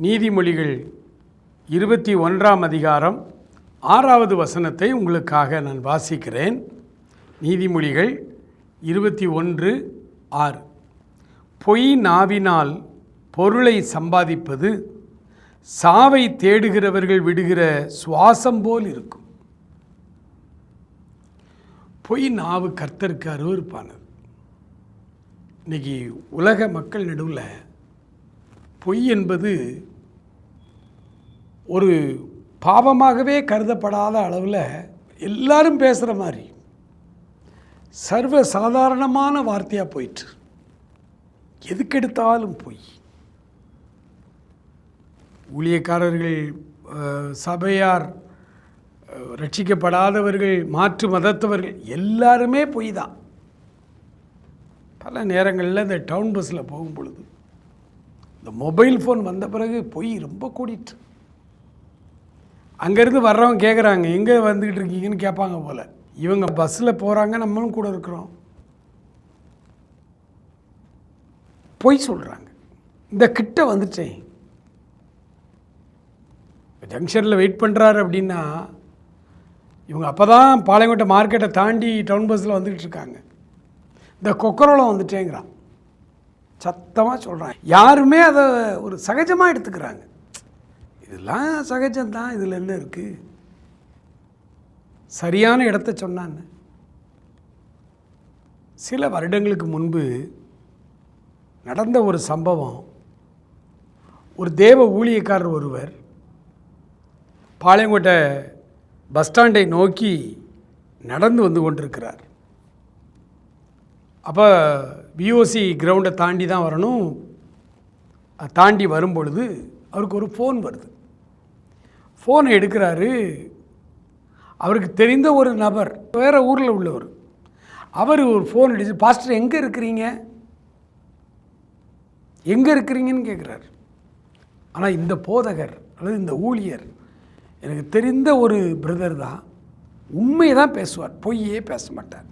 நீதிமொழிகள் 21ஆம் அதிகாரம் 6வது வசனத்தை உங்களுக்காக நான் வாசிக்கிறேன். நீதிமொழிகள் 21:6. பொய் நாவினால் பொருளை சம்பாதிப்பது சாவை தேடுகிறவர்கள் விடுகிற சுவாசம் போல் இருக்கும். பொய் நாவு கர்த்தருக்கு அருவருப்பானது. இன்றைக்கி உலக மக்கள் நடுவில் பொய் என்பது ஒரு பாவமாகவே கருதப்படாத அளவில் எல்லாரும் பேசுகிற மாதிரி சர்வ சாதாரணமான வார்த்தையாக போயிட்டு எதுக்கெடுத்தாலும் பொய். ஊழியக்காரர்கள், சபையார், ரட்சிக்கப்படாதவர்கள், மாற்று மதத்தவர்கள் எல்லாருமே பொய் தான். பல நேரங்களில் இந்த டவுன் பஸ்ஸில் போகும் பொழுது இந்த மொபைல் ஃபோன் வந்த பிறகு பொய் ரொம்ப கூடிட்டு, அங்கேருந்து வர்றவங்க கேட்குறாங்க, எங்கே வந்துக்கிட்டு இருக்கீங்கன்னு கேட்பாங்க போல். இவங்க பஸ்ஸில் போகிறாங்க, நம்மளும் கூட இருக்கிறோம், பொய் சொல்கிறாங்க. இந்த கிட்ட வந்துட்டேன், ஜங்ஷனில் வெயிட் பண்ணுறாரு அப்படின்னா இவங்க அப்போ தான் பாளையங்கோட்டை மார்க்கெட்டை தாண்டி டவுன் பஸ்ஸில் வந்துக்கிட்டு இருக்காங்க. இந்த கொக்கரோலம் வந்துட்டேங்கிறான், சத்தமாக சொல்கிறான். யாருமே அதை ஒரு சகஜமாக எடுத்துக்கிறாங்க. இதெல்லாம் சகஜம்தான், இதில் என்ன இருக்குது, சரியான இடத்த சொன்னான்னு. சில வருடங்களுக்கு முன்பு நடந்த ஒரு சம்பவம். ஒரு தேவ ஊழியக்காரர் ஒருவர் பாளையங்கோட்டை பஸ் ஸ்டாண்டை நோக்கி நடந்து வந்து கொண்டிருக்கிறார். அப்போ விஓசி கிரவுண்டை தாண்டி தான் வரணும். தாண்டி வரும்பொழுது அவருக்கு ஒரு ஃபோன் வருது. ஃபோனை எடுக்கிறாரு. அவருக்கு தெரிந்த ஒரு நபர், வேறு ஊரில் உள்ளவர். அவர் ஒரு ஃபோன் அடிச்சு, பாஸ்டர் எங்கே இருக்கிறீங்க, எங்கே இருக்கிறீங்கன்னு கேட்குறாரு. ஆனால் இந்த போதகர் அல்லது இந்த ஊழியர் எனக்கு தெரிந்த ஒரு பிரதர் தான், உண்மையை தான் பேசுவார், பொய்யே பேச மாட்டார்.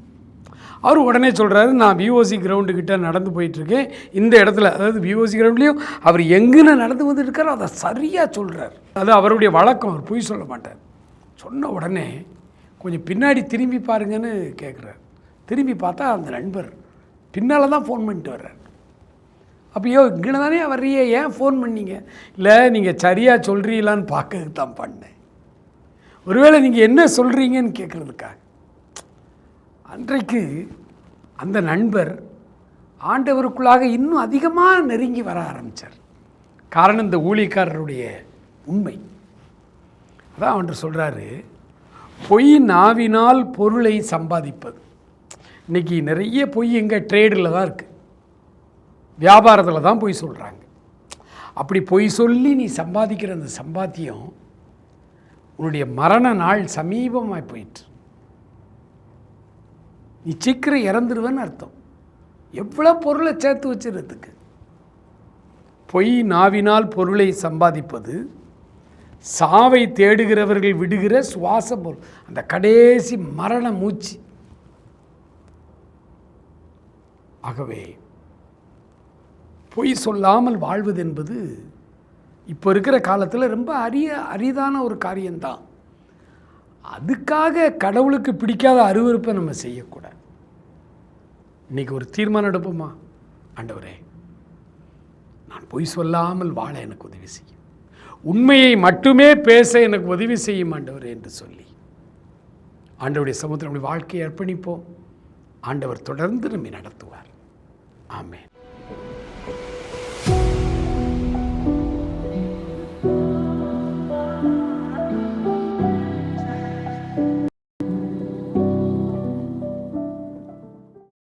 அவர் உடனே சொல்கிறாரு, நான் விஓசி கிரவுண்டுக்கிட்ட நடந்து போயிட்டுருக்கேன், இந்த இடத்துல, அதாவது விஓசி கிரவுண்ட்லேயும் அவர் எங்கேன்னு நடந்து வந்துருக்காரோ அதை சரியாக சொல்கிறார். அது அவருடைய வழக்கம், அவர் பொய் சொல்ல மாட்டார். சொன்ன உடனே கொஞ்சம் பின்னாடி திரும்பி பாருங்கன்னு கேட்குறார். திரும்பி பார்த்தா அந்த நண்பர் பின்னால் தான் ஃபோன் பண்ணிட்டு வர்றார். அப்போ இங்கே தானே வர்றியே, ஏன் ஃபோன் பண்ணீங்க? இல்லை, நீங்கள் சரியாக சொல்கிறீங்களான்னு பார்க்கறதுக்கு தான் பண்ணேன், ஒருவேளை நீங்கள் என்ன சொல்கிறீங்கன்னு கேட்குறதுக்காக. அன்றைக்கு அந்த நண்பர் ஆண்டவருக்குள்ளாக இன்னும் அதிகமாக நெருங்கி வர ஆரம்பித்தார். காரணம் இந்த ஊழியக்காரருடைய உண்மை. அதான் அவன்கிட்ட சொல்கிறாரு, பொய் நாவினால் பொருளை சம்பாதிப்பது. இன்றைக்கி நிறைய பொய் எங்கே ட்ரேடில் தான் இருக்குது, வியாபாரத்தில் தான் பொய் சொல்கிறாங்க. அப்படி பொய் சொல்லி நீ சம்பாதிக்கிற அந்த சம்பாத்தியம் உன்னுடைய மரண நாள் சமீபமாக போயிட்டு நீ சீக்கிரம் இறந்துருவேன்னு அர்த்தம். எவ்வளோ பொருளை சேர்த்து வச்சுறதுக்கு. பொய் நாவினால் பொருளை சம்பாதிப்பது சாவை தேடுகிறவர்கள் விடுகிற சுவாச பொருள், அந்த கடைசி மரண மூச்சு. ஆகவே பொய் சொல்லாமல் வாழ்வது என்பது இப்போ இருக்கிற காலத்தில் ரொம்ப அரிதான ஒரு காரியம்தான். அதுக்காக கடவுளுக்கு பிடிக்காத அருவருப்பை நம்ம செய்யக்கூடாது. இன்றைக்கி ஒரு தீர்மானம் எடுப்போமா, ஆண்டவரே நான் பொய் சொல்லாமல் வாழ எனக்கு உதவி செய்யும், உண்மையை மட்டுமே பேச எனக்கு உதவி செய்யும் ஆண்டவரே என்று சொல்லி ஆண்டவருடைய சமூகத்தில் நம்முடைய வாழ்க்கையை அர்ப்பணிப்போம். ஆண்டவர் தொடர்ந்து நம்மை நடத்துவார். ஆமென்.